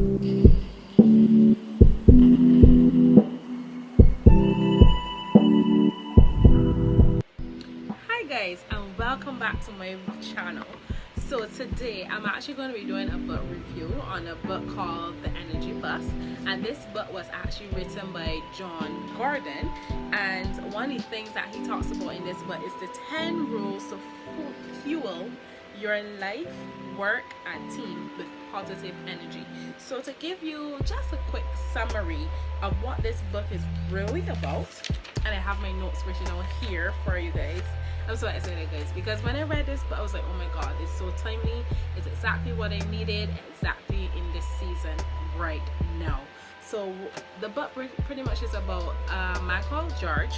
Hi guys, and welcome back to my channel. So today I'm actually going to be doing a book review on a book called The Energy Bus, and this book was actually written by John Gordon, and one of the things that he talks about in this book is the 10 rules to fuel your life, work and team with positive energy. So to give you just a quick summary of what this book is really about, and I have my notes written down here for you guys. I'm so excited guys, because when I read this book I was like, oh my god, it's so timely, it's exactly what I needed exactly in this season right now. So the book pretty much is about a man called George,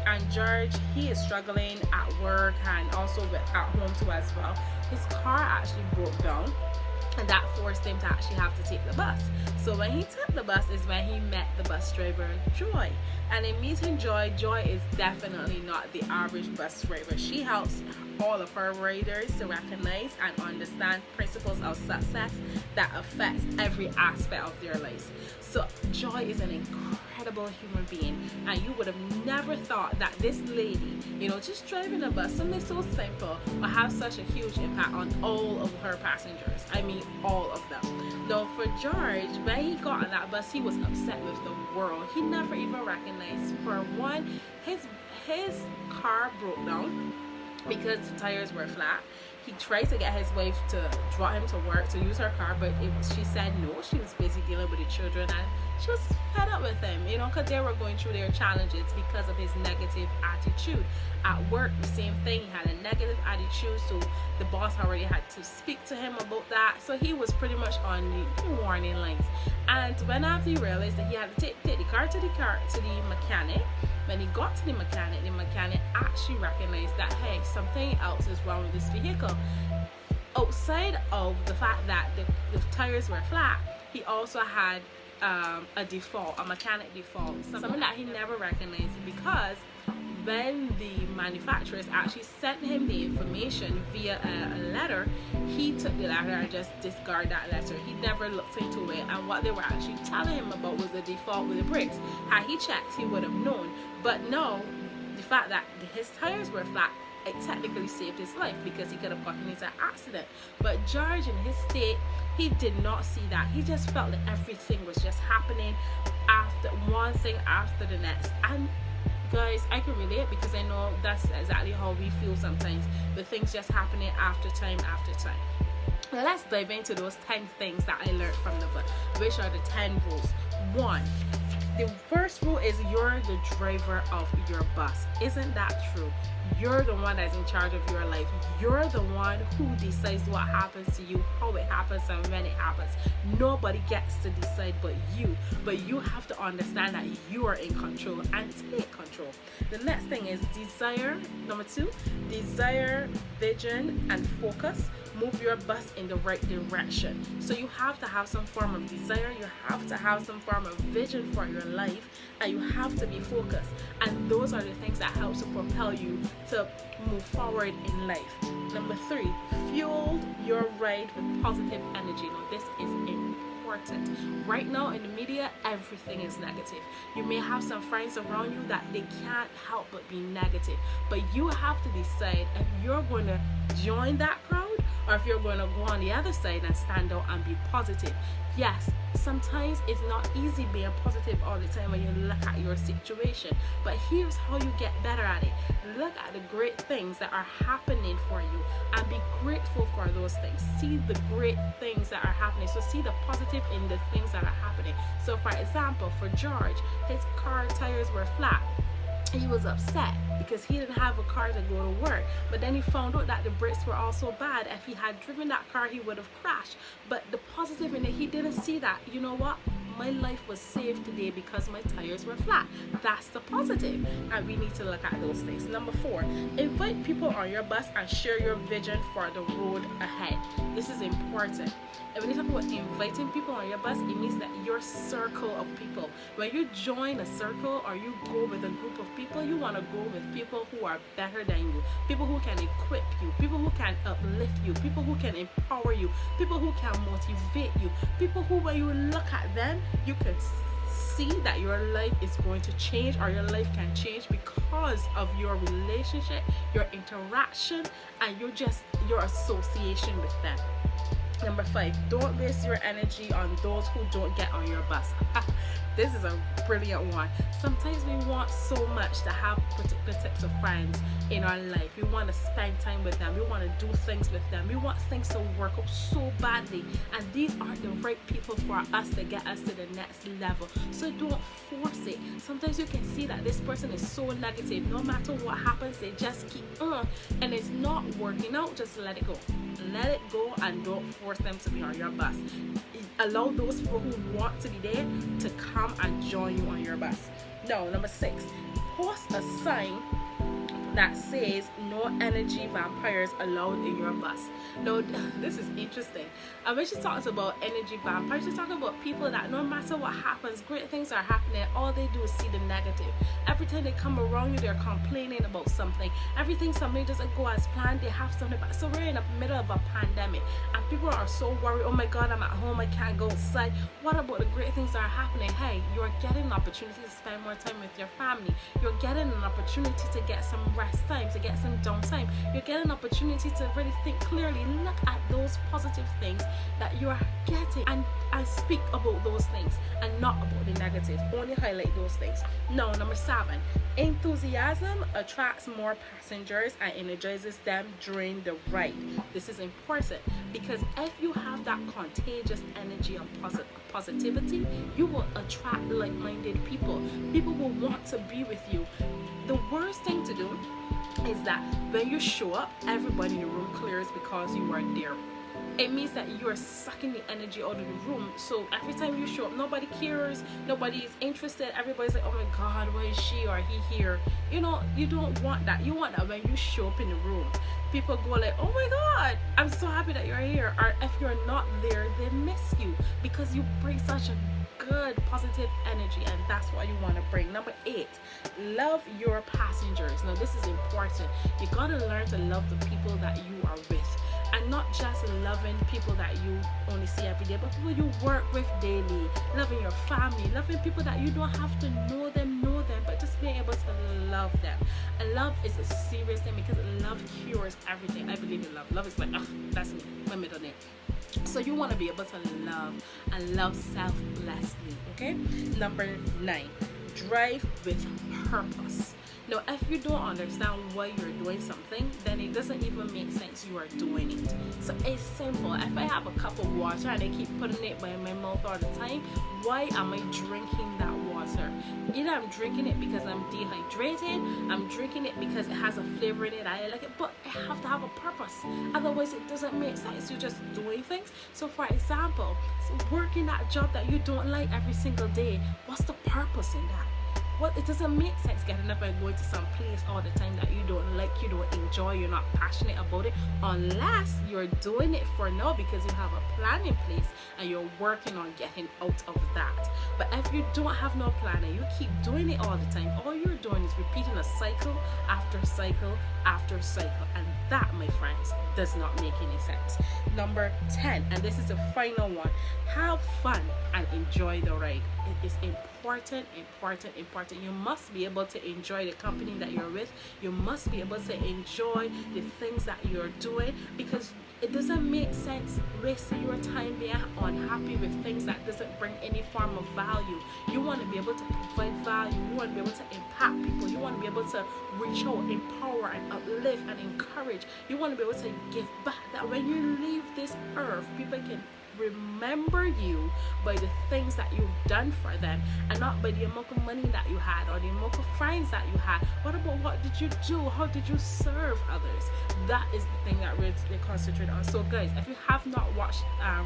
and George, he is struggling at work and also at home too as well. His car actually broke down, and that forced him to actually have to take the bus. So when he took the bus is when he met the bus driver Joy, and in meeting Joy, Joy is definitely not the average bus driver. She helps all of her riders to recognize and understand principles of success that affects every aspect of their lives. So Joy is an incredible human being, and you would have never thought that this lady, just driving a bus, something so simple, will have such a huge impact on all of her passengers. I mean all of them. Now for George, when he got on that bus, he was upset with the world. He never even recognized, for one, his car broke down because the tires were flat. He tried to get his wife to draw him to work to use her car, but she said no. She was busy dealing with the children, and she was fed up with him, because they were going through their challenges because of his negative attitude. At work, the same thing. He had a negative attitude, so the boss already had to speak to him about that. So he was pretty much on the warning lines. And when after he realized that he had to take the car to the mechanic, when he got to the mechanic actually recognized that, hey, something else is wrong with this vehicle. Outside of the fact that the tires were flat, he also had a mechanic default, something that he never recognized, because when the manufacturers actually sent him the information via a letter, he took the letter and just discarded that letter. He never looked into it, and what they were actually telling him about was the default with the brakes. Had he checked, he would have known. But no, the fact that his tires were flat, it technically saved his life, because he could have gotten into an accident. But George, in his state, he did not see that. He just felt that everything was just happening after one thing after the next. And guys, I can relate, because I know that's exactly how we feel sometimes, with things just happening after time after time. Now let's dive into those 10 things that I learned from the book, which are the 10 rules. 1. The first rule is you're the driver of your bus. Isn't that true? You're the one that's in charge of your life. You're the one who decides what happens to you, how it happens, and when it happens. Nobody gets to decide but you. But you have to understand that you are in control and take control. The next thing is desire. Number 2, desire, vision, and focus move your bus in the right direction. So you have to have some form of desire, you have to have some form of vision for your life, and you have to be focused. And those are the things that help to propel you to move forward in life. Number 3, fuel your ride with positive energy. Now this is important. Right now in the media, everything is negative. You may have some friends around you that they can't help but be negative, but you have to decide if you're going to join that crowd, or if you're going to go on the other side and stand out and be positive. Yes, sometimes it's not easy being positive all the time when you look at your situation, but here's how you get better at it. Look at the great things that are happening for you and be grateful for those things. See the great things that are happening. So see the positive in the things that are happening. So for example, for George, his car tires were flat. He was upset because he didn't have a car to go to work, but then he found out that the brakes were also bad. If he had driven that car, he would have crashed. But the positive in it, he didn't see that, you know what, my life was saved today because my tires were flat. That's the positive, and we need to look at those things. Number 4, invite people on your bus and share your vision for the road ahead. This is important. And when you talk about inviting people on your bus, it means that your circle of people, when you join a circle or you go with a group of people, you want to go with people who are better than you, people who can equip you, people who can uplift you, people who can empower you, people who can motivate you, people who, when you look at them, you can see that your life is going to change, or your life can change because of your relationship, your interaction, and your association with them. Number 5, don't waste your energy on those who don't get on your bus. This is a brilliant one. Sometimes we want so much to have particular types of friends in our life. We want to spend time with them. We want to do things with them. We want things to work out so badly. And these aren't the right people for us to get us to the next level. So don't force it. Sometimes you can see that this person is so negative. No matter what happens, they just keep on. And it's not working out. Just let it go. Let it go, and don't force them to be on your bus. Allow those people who want to be there to come and join you on your bus. Now, number 6, post a sign that says no energy vampires allowed in your bus. Now, this is interesting. And when she talks about energy vampires, she's talking about people that no matter what happens, great things are happening, all they do is see the negative. Every time they come around you, they're complaining about something. Everything, something doesn't go as planned, they have something back. So we're in the middle of a pandemic, and people are so worried. Oh my God, I'm at home, I can't go outside. What about the great things that are happening? Hey, you're getting an opportunity to spend more time with your family. You're getting an opportunity to get some rest time, to get some downtime. You're getting an opportunity to really think clearly. Look at those positive things that you are getting, and speak about those things and not about the negative. Only highlight those things. Now, number 7, enthusiasm attracts more passengers and energizes them during the ride. This is important because if you have that contagious energy of positivity, you will attract like-minded people. People will want to be with you. The worst thing to do is that when you show up, everybody in the room clears because you are there. It means that you are sucking the energy out of the room. So every time you show up, nobody cares, nobody is interested. Everybody's like, oh my God, why is she or he here? You know, you don't want that. You want that when you show up in the room, people go like, oh my God, I'm so happy that you're here. Or if you're not there, they miss you because you bring such a good positive energy, and that's what you want to bring. Number 8, love your passengers. Now this is important. You gotta learn to love the people that you are with, and not just loving people that you only see every day, but people you work with daily. Loving your family, loving people that you don't have to know them, but just being able to love them. And love is a serious thing because love cures everything. I believe in love. Love is like, that's me, my middle name. So you want to be able to love and love selflessly. Okay. Number 9, drive with purpose. Now, if you don't understand why you're doing something, then it doesn't even make sense you are doing it. So it's simple. If I have a cup of water and I keep putting it by my mouth all the time, why am I drinking that water? Either I'm drinking it because I'm dehydrated, I'm drinking it because it has a flavor in it, I like it, but I have to have a purpose. Otherwise, it doesn't make sense. You're just doing things. So for example, working that job that you don't like every single day, what's the purpose in that? Well, it doesn't make sense getting up and going to some place all the time that you don't like, you don't enjoy, you're not passionate about it, unless you're doing it for now because you have a plan in place and you're working on getting out of that. But if you don't have no plan and you keep doing it all the time, all you're doing is repeating a cycle after cycle after cycle, and that, my friends, does not make any sense. Number 10, and this is the final one, have fun and enjoy the ride. It is important. You must be able to enjoy the company that you're with. You must be able to enjoy the things that you're doing, because it doesn't make sense wasting your time being unhappy with things that doesn't bring any form of value. You want to be able to provide value. You want to be able to impact people. You want to be able to reach out, empower, and uplift and encourage. You want to be able to give back, that when you leave this earth, people can remember you by the things that you've done for them, and not by the amount of money that you had or the amount of friends that you had. What about what did you do? How did you serve others? That is the thing that we're concentrating on. So guys, if you have not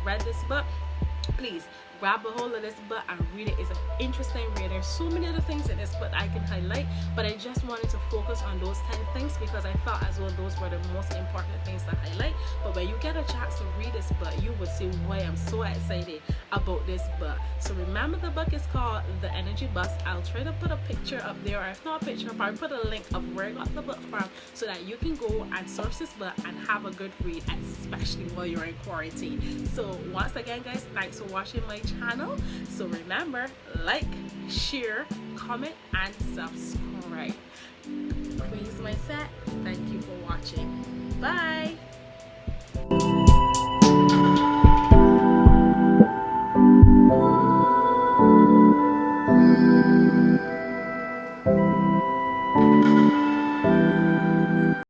read this book, please grab a hold of this book and read it. It's an interesting read. There's so many other things in this book I can highlight, but I just wanted to focus on those 10 things because I felt as though those were the most important things to highlight. But when you get a chance to read this book, you will see why I'm so excited about this book. So remember, the book is called The Energy Bus. I'll try to put a picture up there, or if not a picture, I'll probably put a link of where I got the book from so that you can go and source this book and have a good read, especially while you're in quarantine. So once again, guys, thanks for watching my channel. So remember, like, share, comment, and subscribe. Queen's Mindset, thank you for watching. Bye.